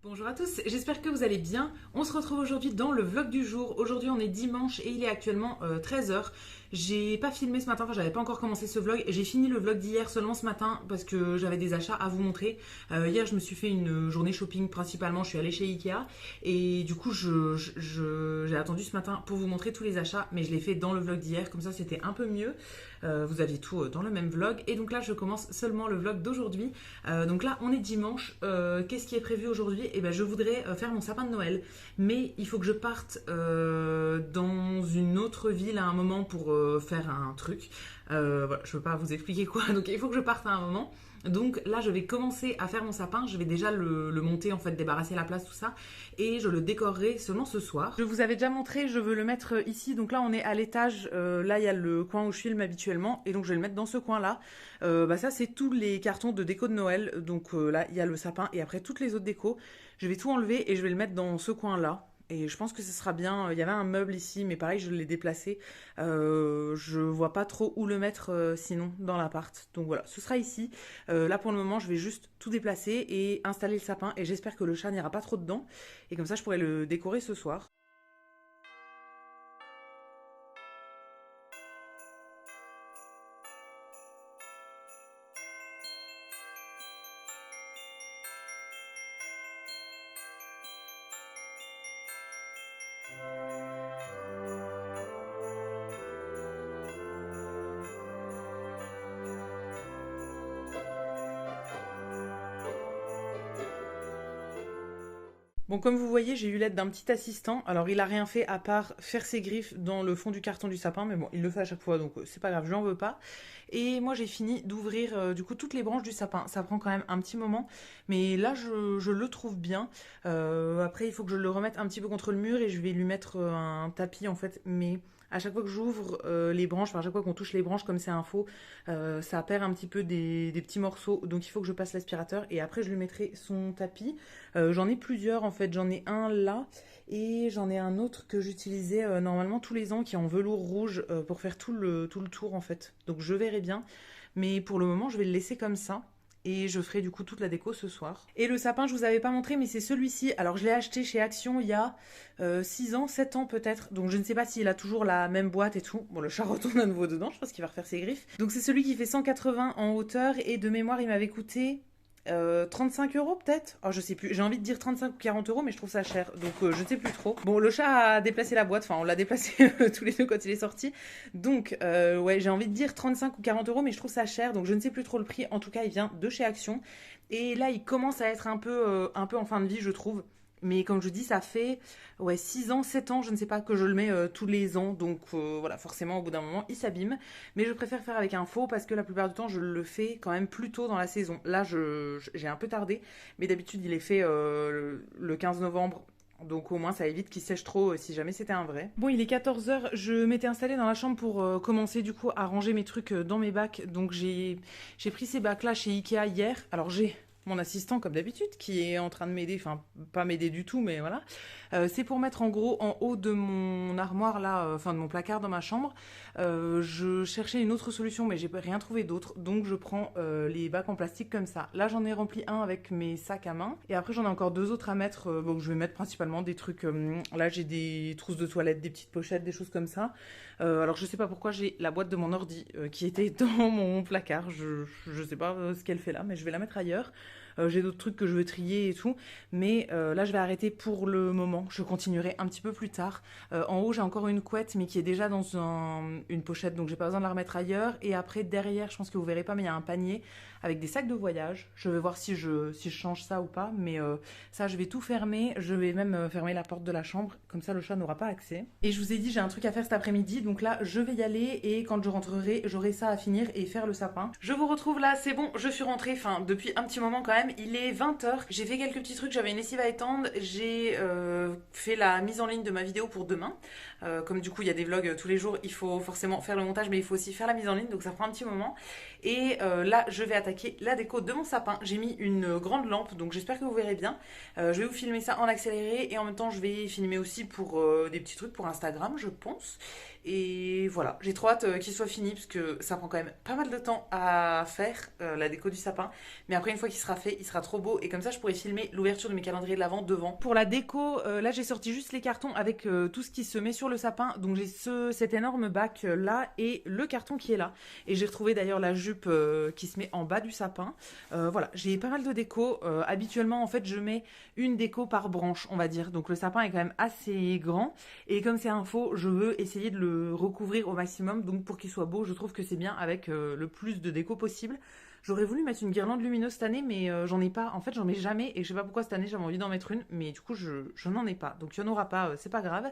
Bonjour à tous, j'espère que vous allez bien. On se retrouve aujourd'hui dans le vlog du jour. Aujourd'hui on est dimanche et il est actuellement 13 h. J'ai pas filmé ce matin, enfin j'avais pas encore commencé ce vlog. J'ai fini le vlog d'hier seulement ce matin parce que j'avais des achats à vous montrer. Hier je me suis fait une journée shopping principalement, je suis allée chez Ikea. Et du coup j'ai attendu ce matin pour vous montrer tous les achats. Mais je l'ai fait dans le vlog d'hier, comme ça c'était un peu mieux. Vous aviez tout dans le même vlog. Et donc là je commence seulement le vlog d'aujourd'hui. Donc là on est dimanche. Qu'est-ce qui est prévu aujourd'hui? Eh ben, je voudrais faire mon sapin de Noël, mais il faut que je parte dans une autre ville à un moment pour faire un truc. Voilà, je ne veux pas vous expliquer quoi, donc il faut que je parte à un moment. Donc là, je vais commencer à faire mon sapin. Je vais déjà le monter, en fait, débarrasser la place, tout ça. Et je le décorerai seulement ce soir. Je vous avais déjà montré, je veux le mettre ici. Donc là, on est à l'étage. Là, il y a le coin où je filme habituellement. Et donc, je vais le mettre dans ce coin-là. Ça, c'est tous les cartons de déco de Noël. Donc là, il y a le sapin. Et après, toutes les autres décos. Je vais tout enlever et je vais le mettre dans ce coin-là. Et je pense que ce sera bien. Il y avait un meuble ici, mais pareil, je l'ai déplacé. Je vois pas trop où le mettre sinon dans l'appart. Donc voilà, ce sera ici. Là pour le moment, je vais juste tout déplacer et installer le sapin. Et j'espère que le chat n'ira pas trop dedans. Et comme ça, je pourrai le décorer ce soir. Bon, comme vous voyez, j'ai eu l'aide d'un petit assistant. Alors, il a rien fait à part faire ses griffes dans le fond du carton du sapin, mais bon, il le fait à chaque fois, donc c'est pas grave, je lui en veux pas. Et moi, j'ai fini d'ouvrir du coup toutes les branches du sapin. Ça prend quand même un petit moment, mais là, je le trouve bien. Après, il faut que je le remette un petit peu contre le mur et je vais lui mettre un tapis en fait, mais à chaque fois que j'ouvre les branches, enfin à chaque fois qu'on touche les branches comme c'est un faux, ça perd un petit peu des petits morceaux. Donc il faut que je passe l'aspirateur et après je lui mettrai son tapis. J'en ai plusieurs en fait, j'en ai un là et j'en ai un autre que j'utilisais normalement tous les ans qui est en velours rouge pour faire tout le tour en fait. Donc je verrai bien, mais pour le moment je vais le laisser comme ça. Et je ferai du coup toute la déco ce soir. Et le sapin, je vous avais pas montré, mais c'est celui-ci. Alors je l'ai acheté chez Action il y a 6 ans, 7 ans peut-être. Donc je ne sais pas s'il a toujours la même boîte et tout. Bon, le chat retourne à nouveau dedans, je pense qu'il va refaire ses griffes. Donc c'est celui qui fait 180 en hauteur et de mémoire il m'avait coûté 35 € peut-être. Oh, je sais plus. J'ai envie de dire 35 ou 40 € mais je trouve ça cher. Donc je ne sais plus trop. Bon, le chat a déplacé la boîte. Enfin, on l'a déplacé tous les deux quand il est sorti. Donc, ouais, j'ai envie de dire 35 ou 40 € mais je trouve ça cher. Donc, je ne sais plus trop le prix. En tout cas, il vient de chez Action. Et là, il commence à être un peu en fin de vie, je trouve. Mais comme je dis, ça fait 6 ans, 7 ans, je ne sais pas, que je le mets tous les ans. Donc voilà, forcément, au bout d'un moment, il s'abîme. Mais je préfère faire avec un faux parce que la plupart du temps, je le fais quand même plus tôt dans la saison. Là, j'ai un peu tardé. Mais d'habitude, il est fait le 15 novembre. Donc au moins ça évite qu'il sèche trop si jamais c'était un vrai. Bon, il est 14 h, je m'étais installée dans la chambre pour commencer du coup à ranger mes trucs dans mes bacs. Donc j'ai pris ces bacs là chez Ikea hier. Alors j'ai mon assistant comme d'habitude qui est en train de m'aider, enfin pas m'aider du tout mais voilà. C'est pour mettre en gros en haut de mon armoire là, enfin de mon placard dans ma chambre. Je cherchais une autre solution mais j'ai rien trouvé d'autre. Donc je prends les bacs en plastique comme ça. Là j'en ai rempli un avec mes sacs à main. Et après j'en ai encore deux autres à mettre. Donc je vais mettre principalement des trucs. Là j'ai des trousses de toilette, des petites pochettes, des choses comme ça. Alors je sais pas pourquoi j'ai la boîte de mon ordi qui était dans mon placard. Je sais pas ce qu'elle fait là mais je vais la mettre ailleurs. J'ai d'autres trucs que je veux trier et tout. Mais là, je vais arrêter pour le moment. Je continuerai un petit peu plus tard. En haut, j'ai encore une couette, mais qui est déjà dans une pochette. Donc, j'ai pas besoin de la remettre ailleurs. Et après, derrière, je pense que vous verrez pas, mais il y a un panier avec des sacs de voyage. Je vais voir si je change ça ou pas. Mais ça, je vais tout fermer. Je vais même fermer la porte de la chambre. Comme ça, le chat n'aura pas accès. Et je vous ai dit, j'ai un truc à faire cet après-midi. Donc là, je vais y aller. Et quand je rentrerai, j'aurai ça à finir et faire le sapin. Je vous retrouve là. C'est bon, je suis rentrée. Enfin, depuis un petit moment quand même. Il est 20 h. J'ai fait quelques petits trucs. J'avais une lessive à étendre. J'ai fait la mise en ligne de ma vidéo pour demain. Comme du coup, il y a des vlogs tous les jours. Il faut forcément faire le montage, mais il faut aussi faire la mise en ligne. Donc ça prend un petit moment. Et là, je vais attaquer la déco de mon sapin. J'ai mis une grande lampe, donc j'espère que vous verrez bien. Je vais vous filmer ça en accéléré et en même temps, je vais filmer aussi pour des petits trucs pour Instagram, je pense. Et voilà, j'ai trop hâte qu'il soit fini parce que ça prend quand même pas mal de temps à faire la déco du sapin. Mais après, une fois qu'il sera fait, il sera trop beau et comme ça je pourrais filmer l'ouverture de mes calendriers de l'Avent devant. Pour la déco, là j'ai sorti juste les cartons avec tout ce qui se met sur le sapin. Donc j'ai cet énorme bac là et le carton qui est là. Et j'ai retrouvé d'ailleurs la jupe qui se met en bas du sapin. Voilà, j'ai pas mal de déco. Habituellement en fait je mets une déco par branche on va dire. Donc le sapin est quand même assez grand. Et comme c'est un faux, je veux essayer de le recouvrir au maximum. Donc pour qu'il soit beau, je trouve que c'est bien avec le plus de déco possible. J'aurais voulu mettre une guirlande lumineuse cette année, mais j'en ai pas. En fait, j'en mets jamais et je sais pas pourquoi cette année j'avais envie d'en mettre une, mais du coup, je n'en ai pas. Donc, il n'y en aura pas, c'est pas grave.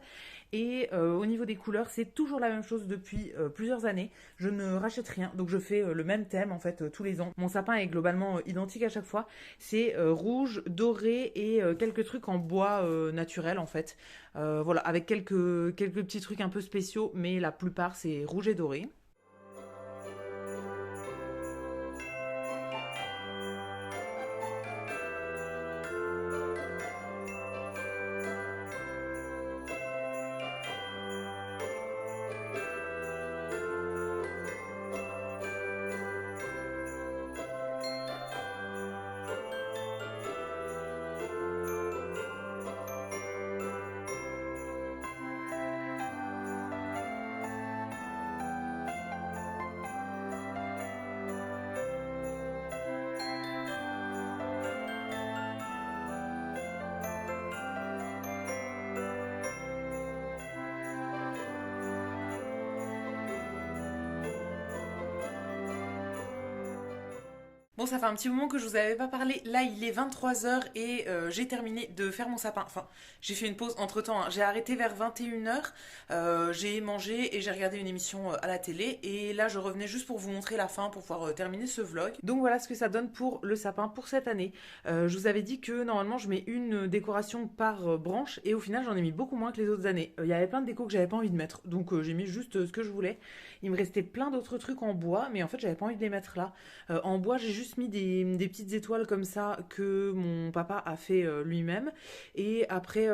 Et au niveau des couleurs, c'est toujours la même chose depuis plusieurs années. Je ne rachète rien, donc je fais le même thème en fait tous les ans. Mon sapin est globalement identique à chaque fois. C'est rouge, doré et quelques trucs en bois naturel en fait. Voilà, avec quelques petits trucs un peu spéciaux, mais la plupart c'est rouge et doré. Bon, ça fait un petit moment que je vous avais pas parlé. Là, il est 23 h et j'ai terminé de faire mon sapin. Enfin, j'ai fait une pause entre-temps, hein. J'ai arrêté vers 21 h. J'ai mangé et j'ai regardé une émission à la télé. Et là, je revenais juste pour vous montrer la fin pour pouvoir terminer ce vlog. Donc voilà ce que ça donne pour le sapin pour cette année. Je vous avais dit que normalement, je mets une décoration par branche. Et au final, j'en ai mis beaucoup moins que les autres années. Il y avait plein de décos que j'avais pas envie de mettre. Donc j'ai mis juste ce que je voulais. Il me restait plein d'autres trucs en bois. Mais en fait, j'avais pas envie de les mettre là. En bois, j'ai juste mis des petites étoiles comme ça que mon papa a fait lui-même. Et après,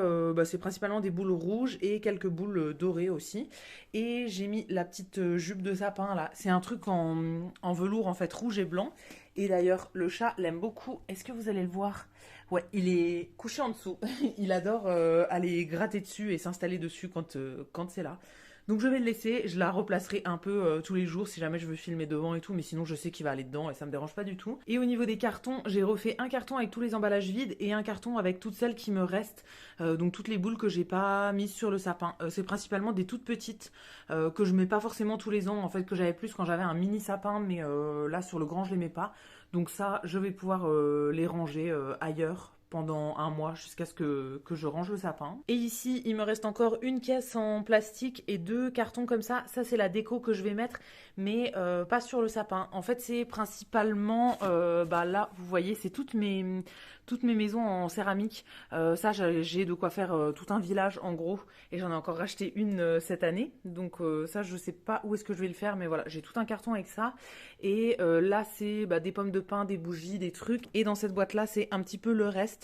c'est principalement des boules rouges et quelques boules dorées aussi. Et j'ai mis la petite jupe de sapin là. C'est un truc en velours en fait rouge et blanc. Et d'ailleurs, le chat l'aime beaucoup. Est-ce que vous allez le voir? Ouais, il est couché en dessous. Il adore aller gratter dessus et s'installer dessus quand c'est là. Donc je vais le laisser, je la replacerai un peu tous les jours si jamais je veux filmer devant et tout, mais sinon je sais qu'il va aller dedans et ça me dérange pas du tout. Et au niveau des cartons, j'ai refait un carton avec tous les emballages vides et un carton avec toutes celles qui me restent, donc toutes les boules que j'ai pas mises sur le sapin. C'est principalement des toutes petites que je mets pas forcément tous les ans, en fait que j'avais plus quand j'avais un mini sapin, mais là sur le grand je les mets pas. Donc ça, je vais pouvoir les ranger ailleurs pendant un mois jusqu'à ce que je range le sapin. Et ici, il me reste encore une caisse en plastique et deux cartons comme ça. Ça, c'est la déco que je vais mettre, mais pas sur le sapin. En fait, c'est principalement, là, vous voyez, c'est toutes mes maisons en céramique. Ça, j'ai de quoi faire tout un village en gros. Et j'en ai encore racheté une cette année. Donc ça, je sais pas où est-ce que je vais le faire, mais voilà, j'ai tout un carton avec ça. Et là, c'est des pommes de pin, des bougies, des trucs. Et dans cette boîte-là, c'est un petit peu le reste.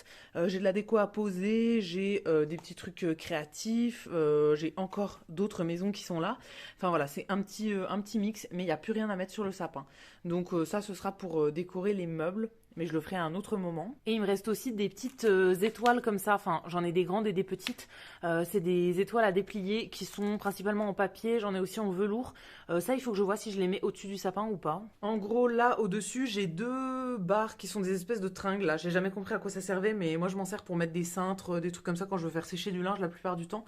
J'ai de la déco à poser, j'ai des petits trucs créatifs, j'ai encore d'autres maisons qui sont là. Enfin voilà, c'est un petit mix, mais il n'y a plus rien à mettre sur le sapin. Donc ça, ce sera pour décorer les meubles. Mais je le ferai à un autre moment. Et il me reste aussi des petites étoiles comme ça. Enfin, j'en ai des grandes et des petites. C'est des étoiles à déplier qui sont principalement en papier. J'en ai aussi en velours. Ça, il faut que je vois si je les mets au-dessus du sapin ou pas. En gros, là, au-dessus, j'ai deux barres qui sont des espèces de tringles. Là, j'ai jamais compris à quoi ça servait, mais moi, je m'en sers pour mettre des cintres, des trucs comme ça quand je veux faire sécher du linge la plupart du temps.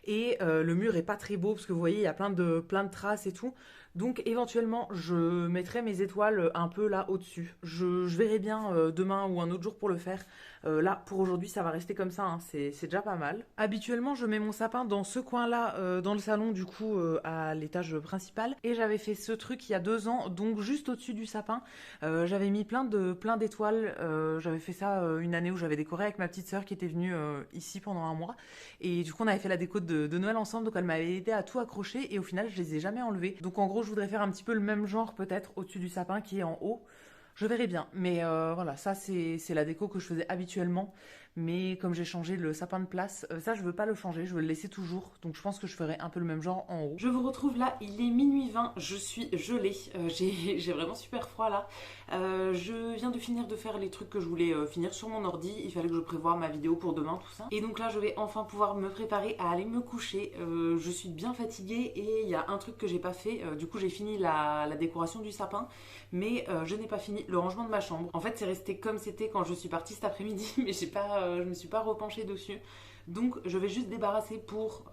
Et le mur est pas très beau parce que vous voyez, il y a plein de traces et tout. Donc éventuellement, je mettrai mes étoiles un peu là au-dessus. Je verrai bien demain ou un autre jour pour le faire. Là, pour aujourd'hui, ça va rester comme ça, hein. C'est déjà pas mal. Habituellement, je mets mon sapin dans ce coin-là, dans le salon, du coup, à l'étage principal. Et j'avais fait ce truc il y a 2 ans, donc juste au-dessus du sapin. J'avais mis plein d'étoiles. J'avais fait ça une année où j'avais décoré avec ma petite sœur qui était venue ici pendant un mois. Et du coup, on avait fait la déco de Noël ensemble, donc elle m'avait aidé à tout accrocher. Et au final, je les ai jamais enlevés. Donc en gros, je voudrais faire un petit peu le même genre peut-être au-dessus du sapin qui est en haut. Je verrai bien, mais voilà, ça c'est la déco que je faisais habituellement. mais comme j'ai changé le sapin de place, ça je veux pas le changer, je veux le laisser toujours, donc je pense que je ferai un peu le même genre en haut. Je vous retrouve là, il est minuit 20, je suis gelée, j'ai vraiment super froid là. Je viens de finir de faire les trucs que je voulais finir sur mon ordi, il fallait que je prévoie ma vidéo pour demain, tout ça. Et donc là je vais enfin pouvoir me préparer à aller me coucher. Je suis bien fatiguée et il y a un truc que j'ai pas fait, du coup j'ai fini la décoration du sapin, mais je n'ai pas fini le rangement de ma chambre. En fait c'est resté comme c'était quand je suis partie cet après-midi, mais je me suis pas repenchée dessus. Donc je vais juste débarrasser pour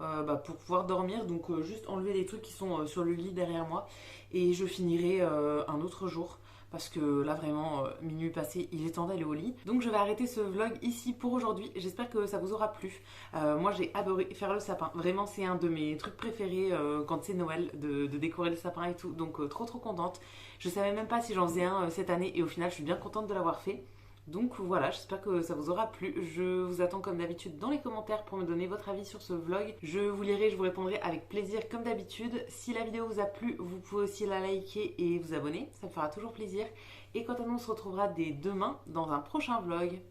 pouvoir dormir, donc juste enlever les trucs qui sont sur le lit derrière moi, et je finirai un autre jour. Parce que là vraiment, minuit passé, il est temps d'aller au lit. Donc je vais arrêter ce vlog ici pour aujourd'hui. J'espère que ça vous aura plu. Moi j'ai adoré faire le sapin. Vraiment c'est un de mes trucs préférés quand c'est Noël, de décorer le sapin et tout. Donc trop contente. Je savais même pas si j'en faisais un cette année et au final je suis bien contente de l'avoir fait. Donc voilà, j'espère que ça vous aura plu. Je vous attends comme d'habitude dans les commentaires pour me donner votre avis sur ce vlog. Je vous lirai, je vous répondrai avec plaisir comme d'habitude. Si la vidéo vous a plu, vous pouvez aussi la liker et vous abonner, ça me fera toujours plaisir. Et quant à nous, on se retrouvera dès demain dans un prochain vlog.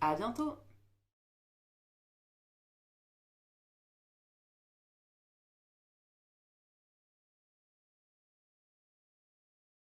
À bientôt!